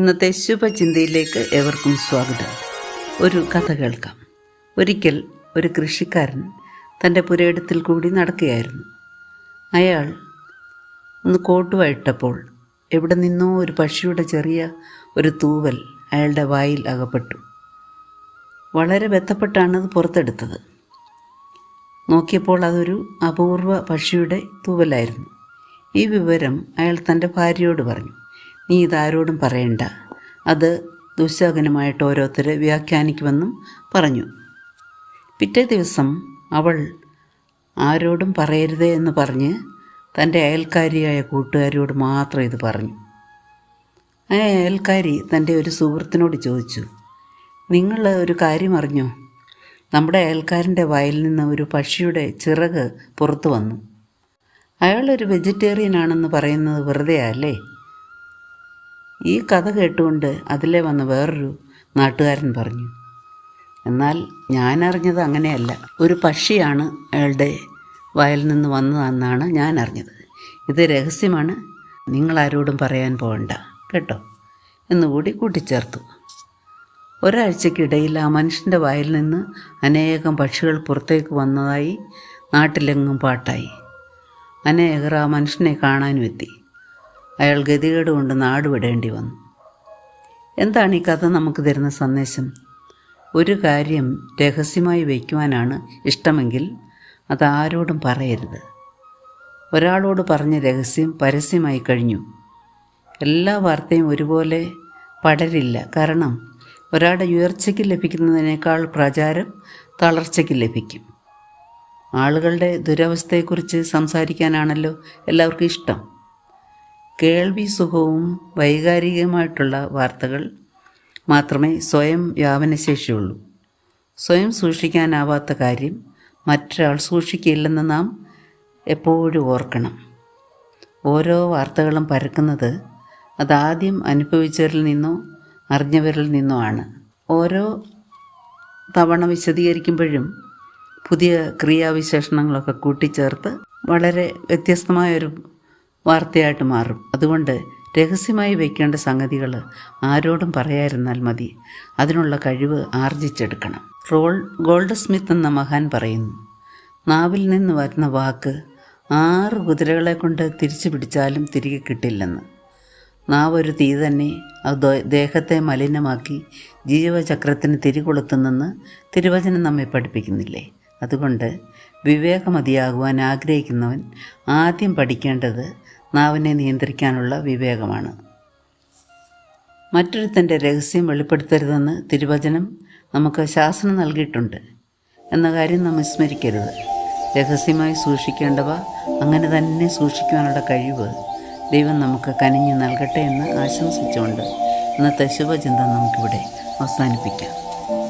ഇന്നത്തെ ശുഭചിന്തയിലേക്ക് ഏവർക്കും സ്വാഗതം. ഒരു കഥ കേൾക്കാം. ഒരിക്കൽ ഒരു കൃഷിക്കാരൻ തൻ്റെ പുരയിടത്തിൽ കൂടി നടക്കുകയായിരുന്നു. അയാൾ ഒന്ന് കോട്ടുവായിട്ടപ്പോൾ എവിടെ നിന്നോ ഒരു പക്ഷിയുടെ ചെറിയ ഒരു തൂവൽ അയാളുടെ വായിൽ അകപ്പെട്ടു. വളരെ ബന്ധപ്പെട്ടാണ് അത് പുറത്തെടുത്തത്. നോക്കിയപ്പോൾ അതൊരു അപൂർവ പക്ഷിയുടെ തൂവലായിരുന്നു. ഈ വിവരം അയാൾ തൻ്റെ ഭാര്യയോട് പറഞ്ഞു. നീ ഇതാരോടും പറയണ്ട, അത് ദുശകനമായിട്ട് ഓരോരുത്തരെ വ്യാഖ്യാനിക്കുമെന്നും പറഞ്ഞു. പിറ്റേ ദിവസം അവൾ ആരോടും പറയരുതേ എന്ന് പറഞ്ഞ് തൻ്റെ അയൽക്കാരിയായ കൂട്ടുകാരിയോട് മാത്രം ഇത് പറഞ്ഞു. ആ അയൽക്കാരി തൻ്റെ ഒരു സുഹൃത്തിനോട് ചോദിച്ചു, നിങ്ങൾ ഒരു കാര്യം അറിഞ്ഞോ? നമ്മുടെ അയൽക്കാരൻ്റെ വായിൽ നിന്ന് ഒരു പക്ഷിയുടെ ചിറക് പുറത്തു വന്നു. അയാളൊരു വെജിറ്റേറിയൻ ആണെന്ന് പറയുന്നത് വെറുതെ അല്ലേ? ഈ കഥ കേട്ടുകൊണ്ട് അതിലെ വന്ന വേറൊരു നാട്ടുകാരൻ പറഞ്ഞു, എന്നാൽ ഞാൻ അറിഞ്ഞത് അങ്ങനെയല്ല. ഒരു പക്ഷിയാണ് അയാളുടെ വായിൽ നിന്ന് വന്നതെന്നാണ് ഞാൻ അറിഞ്ഞത്. ഇത് രഹസ്യമാണ്, നിങ്ങളാരോടും പറയാൻ പോകണ്ട കേട്ടോ എന്നുകൂടി കൂട്ടിച്ചേർത്തു. ഒരാഴ്ചക്കിടയിൽ ആ മനുഷ്യൻ്റെ വായിൽ നിന്ന് അനേകം പക്ഷികൾ പുറത്തേക്ക് വന്നതായി നാട്ടിലെങ്ങും പാട്ടായി. അനേകർ ആ മനുഷ്യനെ കാണാനും എത്തി. അയാൾ ഗതികേട് കൊണ്ട് നാട് വിടേണ്ടി വന്നു. എന്താണ് ഈ കഥ നമുക്ക് തരുന്ന സന്ദേശം? ഒരു കാര്യം രഹസ്യമായി വയ്ക്കുവാനാണ് ഇഷ്ടമെങ്കിൽ അതാരോടും പറയരുത്. ഒരാളോട് പറഞ്ഞ രഹസ്യം പരസ്യമായി കഴിഞ്ഞു. എല്ലാ വാർത്തയും ഒരുപോലെ പടരില്ല. കാരണം ഒരാളുടെ ഉയർച്ചയ്ക്ക് ലഭിക്കുന്നതിനേക്കാൾ പ്രചാരം തളർച്ചയ്ക്ക് ലഭിക്കും. ആളുകളുടെ ദുരവസ്ഥയെക്കുറിച്ച് സംസാരിക്കാനാണല്ലോ എല്ലാവർക്കും ഇഷ്ടം. കേൾവി സുഖവും വൈകാരികമായിട്ടുള്ള വാർത്തകൾ മാത്രമേ സ്വയം വ്യാപനശേഷിയുള്ളൂ. സ്വയം സൂക്ഷിക്കാനാവാത്ത കാര്യം മറ്റൊരാൾ സൂക്ഷിക്കില്ലെന്ന് നാം എപ്പോഴും ഓർക്കണം. ഓരോ വാർത്തകളും പരക്കുന്നത് അതാദ്യം അനുഭവിച്ചവരിൽ നിന്നോ അറിഞ്ഞവരിൽ നിന്നോ ആണ്. ഓരോ തവണ വിശദീകരിക്കുമ്പോഴും പുതിയ ക്രിയാവിശേഷണങ്ങളൊക്കെ കൂട്ടിച്ചേർത്ത് വളരെ വ്യത്യസ്തമായൊരു വാർത്തയായിട്ട് മാറും. അതുകൊണ്ട് രഹസ്യമായി വയ്ക്കേണ്ട സംഗതികൾ ആരോടും പറയാതിരുന്നാൽ മതി. അതിനുള്ള കഴിവ് ആർജിച്ചെടുക്കണം. ഗോൾഡ് സ്മിത്ത് എന്ന മഹാൻ പറയുന്നു, നാവിൽ നിന്ന് വരുന്ന വാക്ക് 6 കുതിരകളെ കൊണ്ട് തിരിച്ചു പിടിച്ചാലും തിരികെ കിട്ടില്ലെന്ന്. നാവ് ഒരു തീ തന്നെ, അത് ദേഹത്തെ മലിനമാക്കി ജീവചക്രത്തിന് തിരികൊളുത്തുന്നെന്ന് തിരുവചനം നമ്മെ പഠിപ്പിക്കുന്നില്ലേ? അതുകൊണ്ട് വിവേകമതിയാകുവാൻ ആഗ്രഹിക്കുന്നവൻ ആദ്യം പഠിക്കേണ്ടത് നാവിനെ നിയന്ത്രിക്കാനുള്ള വിവേകമാണ്. മറ്റൊരുത്തൻ്റെ രഹസ്യം വെളിപ്പെടുത്തരുതെന്ന് തിരുവചനം നമുക്ക് ശാസനം നൽകിയിട്ടുണ്ട് എന്ന കാര്യം നാം വിസ്മരിക്കരുത്. രഹസ്യമായി സൂക്ഷിക്കേണ്ടവ അങ്ങനെ തന്നെ സൂക്ഷിക്കുവാനുള്ള കഴിവ് ദൈവം നമുക്ക് കനിഞ്ഞു നൽകട്ടെ എന്ന് ആശംസിച്ചുകൊണ്ട് ഇന്നത്തെ ശുഭചിന്ത നമുക്കിവിടെ അവസാനിപ്പിക്കാം.